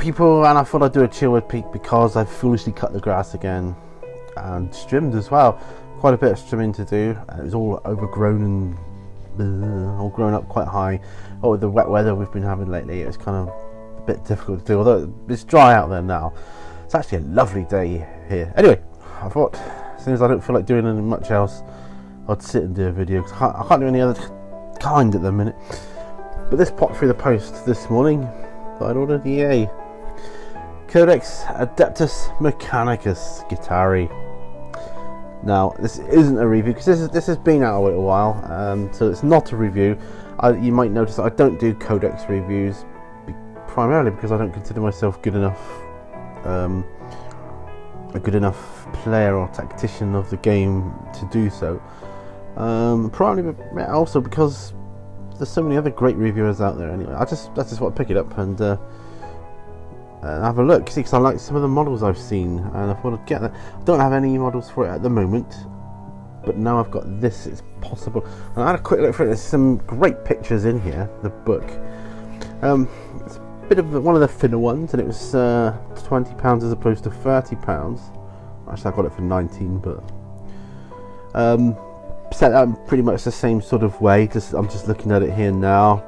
people, and I thought I'd do a chill with peak because I've foolishly cut the grass again and trimmed as well. Quite a bit of trimming to do. It was all overgrown and all grown up quite high. Oh, with the wet weather we've been having lately, it's kind of a bit difficult to do, although it's dry out there now. It's actually a lovely day here. Anyway, I thought, as soon as I don't feel like doing anything much else, I'd sit and do a video, because I can't do any other kind at the minute. But this popped through the post this morning that I'd ordered. Yay! Codex Adeptus Mechanicus Skitarii. Now, this isn't a review, because this has been out a little while, so it's not a review. You might notice that I don't do Codex reviews, primarily because I don't consider myself good enough, a good enough player or tactician of the game to do so. Probably also because there's so many other great reviewers out there. Anyway, I just want to pick it up and have a look, see, because I like some of the models I've seen, and I thought I'd get that. I don't have any models for it at the moment, but now I've got this, it's possible. And I had a quick look for it. There's some great pictures in here, the book. It's a bit of one of the thinner ones, and it was £20 as opposed to £30. Actually, I got it for 19, but set out in pretty much the same sort of way. I'm just looking at it here now.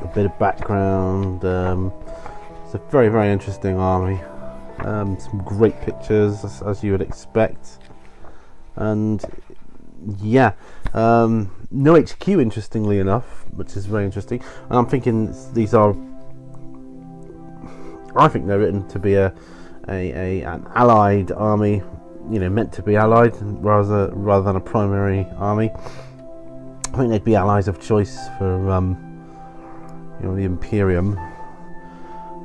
A bit of background. It's a very, very interesting army. Some great pictures, as you would expect, and yeah, no HQ, interestingly enough, which is very interesting. And I'm thinking I think they're written to be an allied army, meant to be allied rather than a primary army. I think they'd be allies of choice for the Imperium,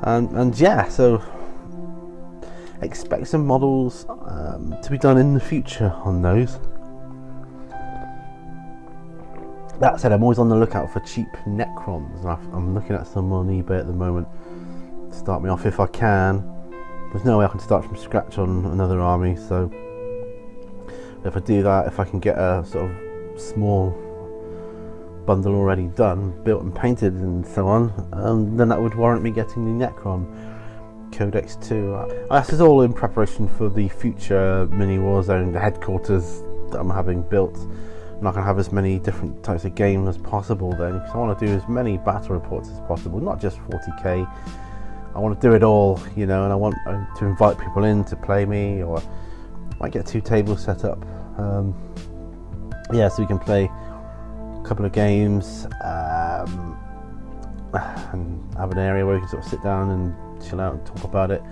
and yeah, so expect some models to be done in the future on those. That said, I'm always on the lookout for cheap Necrons. I'm looking at some on eBay at the moment to start me off if I can. There's no way I can start from scratch on another army, so if I do that, if I can get a sort of small bundle already done, built and painted and so on, then that would warrant me getting the Necron Codex 2. This is all in preparation for the future mini Warzone headquarters that I'm having built, and I can have as many different types of games as possible then, because I want to do as many battle reports as possible, not just 40k. I want to do it all, and I want to invite people in to play me, or I might get 2 tables set up, so we can play couple of games, and have an area where we can sort of sit down and chill out and talk about it,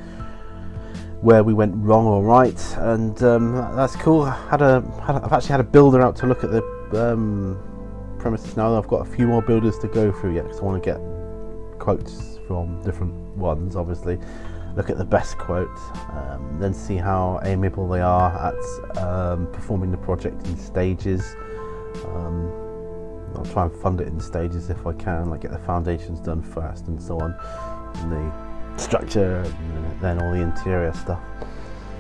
where we went wrong or right, and that's cool. I've actually had a builder out to look at the premises now. I've got a few more builders to go through yet, because I want to get quotes from different ones, obviously look at the best quote, then see how amiable they are at performing the project in stages. I'll try and fund it in stages if I can, like get the foundations done first and so on, and the structure, and then all the interior stuff.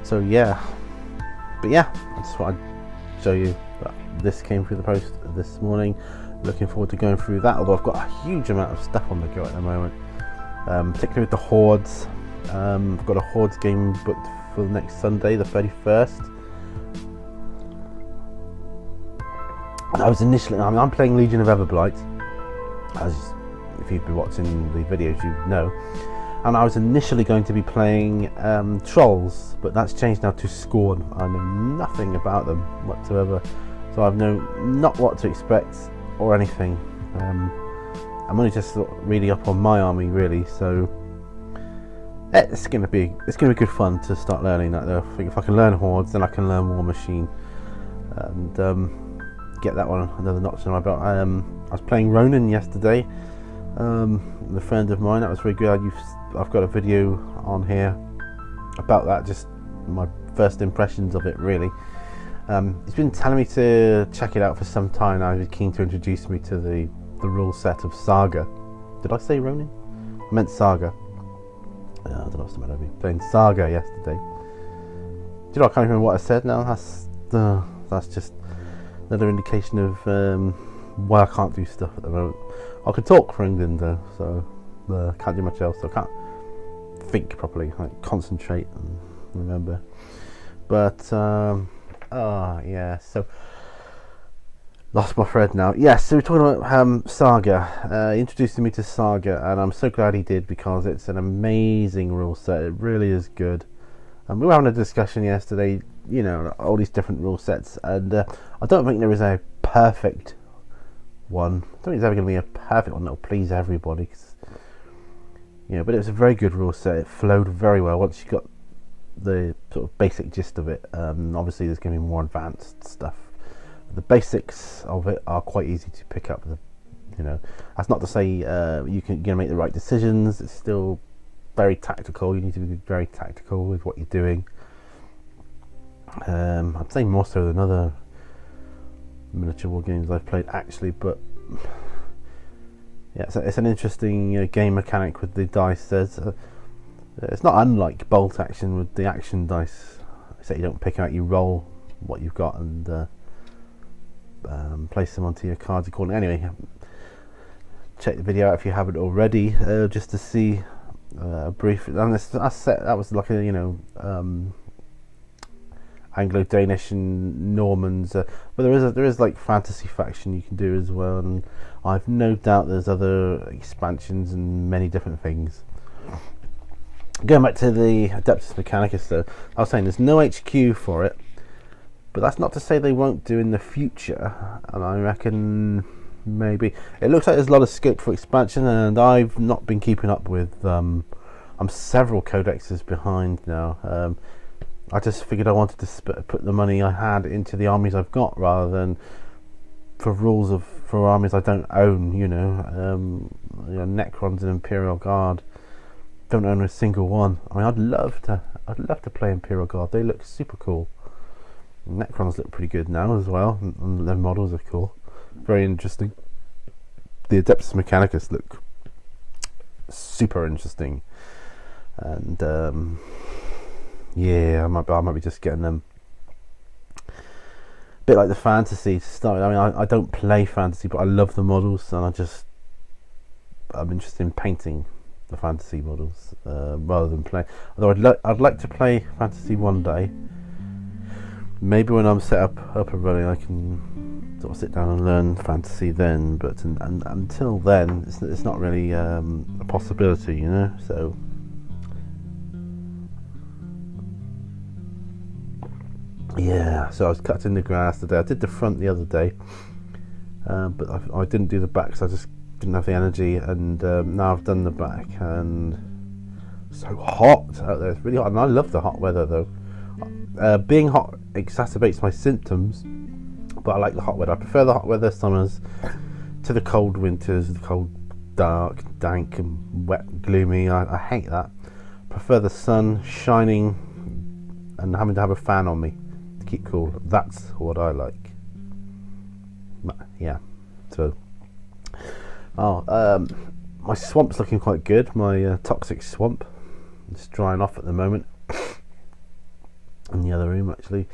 So yeah, but yeah, I just thought I'd show you that this came through the post this morning. Looking forward to going through that, although I've got a huge amount of stuff on the go at the moment, particularly with the Hordes. I've got a Hordes game booked for next Sunday, the 31st. I was initially, I'm playing Legion of Everblight, as if you've been watching the videos you know, and I was initially going to be playing Trolls, but that's changed now to Scorn. I know nothing about them whatsoever, so I've not what to expect or anything. I'm only just really up on my army really, so it's gonna be good fun to start learning that though. I think if I can learn Hordes, then I can learn War Machine, and get that one another notch in my belt. I was playing Ronin yesterday with a friend of mine. That was very good. I've got a video on here about that, just my first impressions of it really. He's been telling me to check it out for some time now. He was keen to introduce me to the rule set of Saga. Did I say Ronin? I meant Saga. I don't know what's the matter with me. Playing Saga yesterday. Do you know, I can't remember what I said now. That's just another indication of why I can't do stuff at the moment. I can talk for England though, so can't do much else, so I can't think properly, like concentrate and remember. But yeah, so lost my thread now. Yes, so we're talking about Saga. Introducing me to Saga, and I'm so glad he did, because it's an amazing rule set. It really is good. And we were having a discussion yesterday, you know, all these different rule sets, and I don't think there is a perfect one. I don't think there's ever going to be a perfect one that will please everybody, you know, but it was a very good rule set. It flowed very well once you got the sort of basic gist of it. Obviously there's going to be more advanced stuff. The basics of it are quite easy to pick up. You know, that's not to say you're going to make the right decisions. It's still very tactical. You need to be very tactical with what you're doing. I'd say more so than other miniature war games I've played, actually, but yeah, it's an interesting game mechanic with the dice. It's not unlike bolt action with the action dice, except you don't pick out, you roll what you've got and place them onto your cards accordingly. Anyway, check the video out if you haven't already, just to see a brief. And that was like a, you know, Anglo-Danish and Normans, but there is like fantasy faction you can do as well, and I've no doubt there's other expansions and many different things. Going back to the Adeptus Mechanicus, though, I was saying there's no HQ for it, but that's not to say they won't do in the future, and I reckon maybe it looks like there's a lot of scope for expansion, and I've not been keeping up with. I'm several codexes behind now. I just figured I wanted to put the money I had into the armies I've got, rather than for armies I don't own. You know, Necrons and Imperial Guard. Don't own a single one. I mean, I'd love to play Imperial Guard. They look super cool. Necrons look pretty good now as well, and their models are cool. Very interesting. The Adeptus Mechanicus look super interesting, and yeah, I might be just getting them. A bit like the fantasy to start with. I mean, I don't play fantasy, but I love the models, and I'm interested in painting the fantasy models rather than play. Although I'd like to play fantasy one day. Maybe when I'm set up and running, I can sort of sit down and learn fantasy then. But until then, it's not really a possibility, you know. So. Yeah, so I was cutting the grass today. I did the front the other day, but I didn't do the back because I just didn't have the energy, and now I've done the back, and it's so hot out there. It's really hot, and I love the hot weather though. Being hot exacerbates my symptoms, but I like the hot weather. I prefer the hot weather summers to the cold winters, the cold, dark, dank and wet, gloomy. I hate that. I prefer the sun shining and having to have a fan on me. Keep cool. That's what I like. Yeah. So, my swamp's looking quite good. My toxic swamp. It's drying off at the moment. In the other room, actually.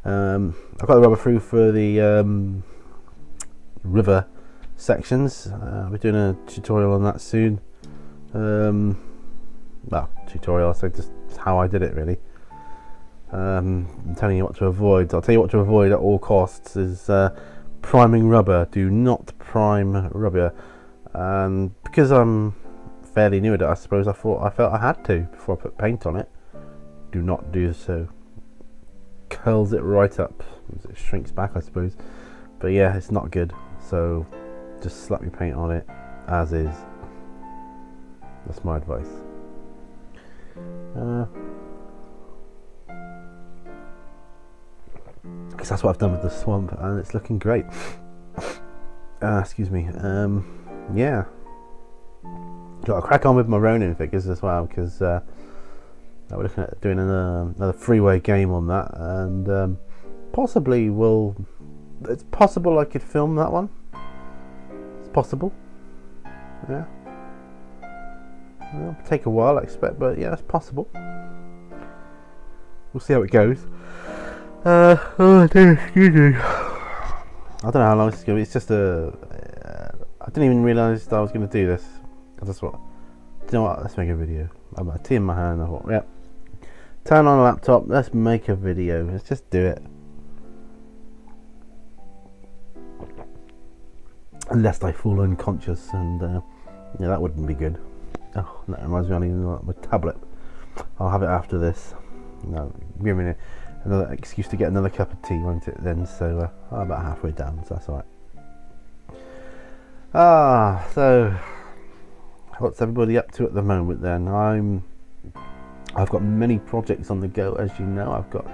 I've got the rubber through for the river sections. We're doing a tutorial on that soon. Well, tutorial. So just how I did it, really. I'm telling you what to avoid. I'll tell you what to avoid at all costs is priming rubber. Do not prime rubber. And because I'm fairly new at it, I suppose I felt I had to before I put paint on it. Do not do so. Curls it right up. It shrinks back, I suppose. But yeah, it's not good. So just slap your paint on it as is. That's my advice. Because that's what I've done with the swamp, and it's looking great. Excuse me. Yeah, got to crack on with my Ronin figures as well, because we're looking at doing another freeway game on that, and possibly it's possible I could film that one. It's possible. Yeah. It'll take a while, I expect, but yeah, it's possible. We'll see how it goes. Oh dear, excuse me. I don't know how long this is going to be. It's just I didn't even realise that I was going to do this. you know what? Let's make a video. I've got a tea in my hand. I thought, yeah, turn on a laptop. Let's make a video. Let's just do it. Unless I fall unconscious, and yeah, that wouldn't be good. Oh, that reminds me, I need my tablet. I'll have it after this. No, give me another excuse to get another cup of tea, won't it? Then, so I'm about halfway down, so that's all right. So what's everybody up to at the moment? Then I've got many projects on the go, as you know. I've got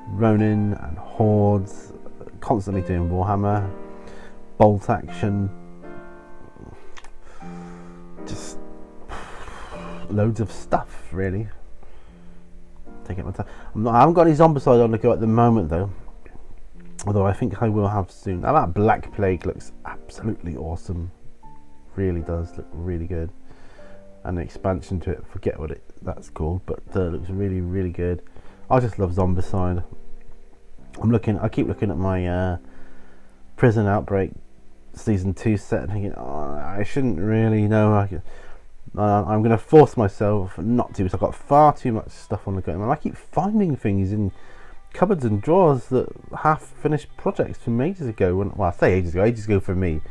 Ronin and Hordes, constantly doing Warhammer, bolt action, just loads of stuff, really. Taking my time. I haven't got any Zombicide on the go at the moment, though. Although I think I will have soon. Now that Black Plague looks absolutely awesome. Really does look really good. And the expansion to it, forget what that's called, but looks really, really good. I just love Zombicide. I keep looking at my Prison Outbreak Season 2 set and thinking, oh, I shouldn't really know. I'm going to force myself not to, because I've got far too much stuff on the go. And I keep finding things in cupboards and drawers that half-finished projects from ages ago. Well, I say ages ago for me.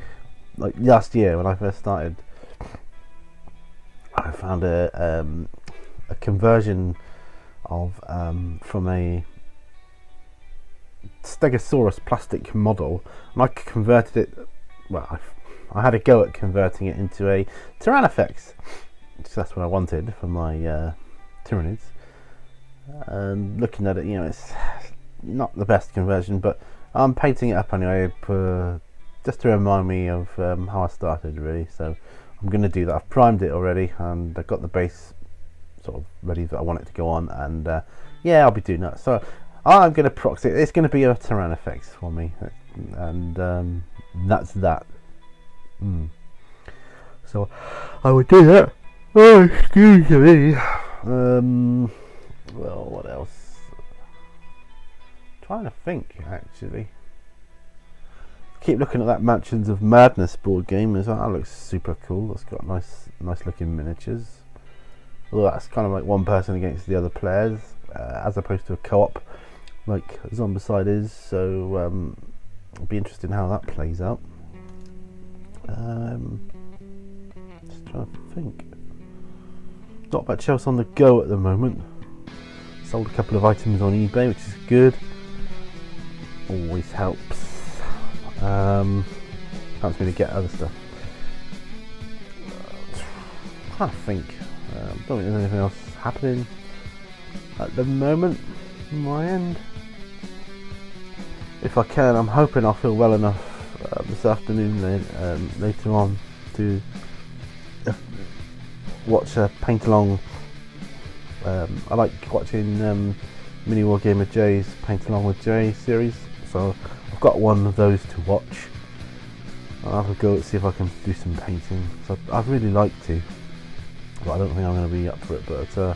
Like last year when I first started, I found a conversion of from a Stegosaurus plastic model, and I converted it. Well, I had a go at converting it into a Tyrannofex, because that's what I wanted for my Tyranids. And looking at it, you know, it's not the best conversion, but I'm painting it up anyway, just to remind me of how I started, really. So I'm going to do that. I've primed it already, and I've got the base sort of ready that I want it to go on, and yeah, I'll be doing that. So I'm going to proxy it. It's going to be a Tyrannofex for me, and that's that. So I would do that. Oh, excuse me. Well, what else? Trying to think, actually. Keep looking at that Mansions of Madness board game as well. That looks super cool. It's got nice looking miniatures. Although that's kind of like one person against the other players, as opposed to a co-op like Zombicide is. So it'll be interesting how that plays out. Just trying to think. Not much else on the go at the moment. Sold a couple of items on eBay, which is good. Always helps. Helps me to get other stuff. I think. Don't think there's anything else happening at the moment on my end. If I can, I'm hoping I'll feel well enough this afternoon later on to watch a paint along. I like watching Mini War Gamer Jay's Paint Along with Jay series, so I've got one of those to watch. I'll have a go and see if I can do some painting. So I'd really like to, but I don't think I'm going to be up for it. But I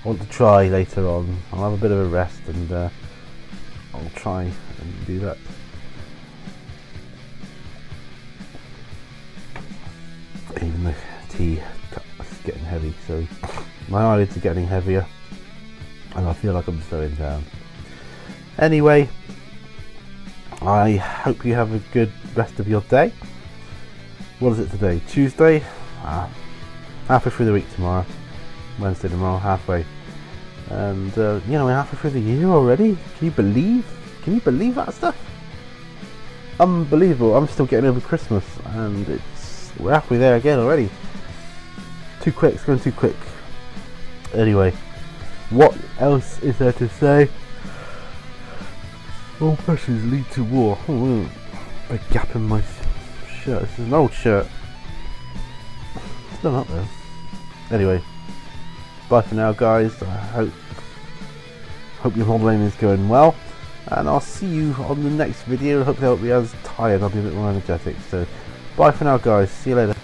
want to try later on. I'll have a bit of a rest and I'll try and do that. Even the tea is getting heavy, so my eyelids are getting heavier and I feel like I'm slowing down. Anyway, I hope you have a good rest of your day. What is it today? Tuesday? Halfway through the week tomorrow. Wednesday tomorrow, halfway. And you know, we're halfway through the year already. Can you believe that stuff? Unbelievable. I'm still getting over Christmas and we're halfway there again already. Too quick, it's going too quick. Anyway, what else is there to say? All passions lead to war. Oh, a gap in my shirt. This is an old shirt. It's not up there. Anyway, bye for now, guys. I hope your modelling is going well, and I'll see you on the next video. Hopefully I'll be as tired. I'll be a bit more energetic. So, bye for now, guys. See you later.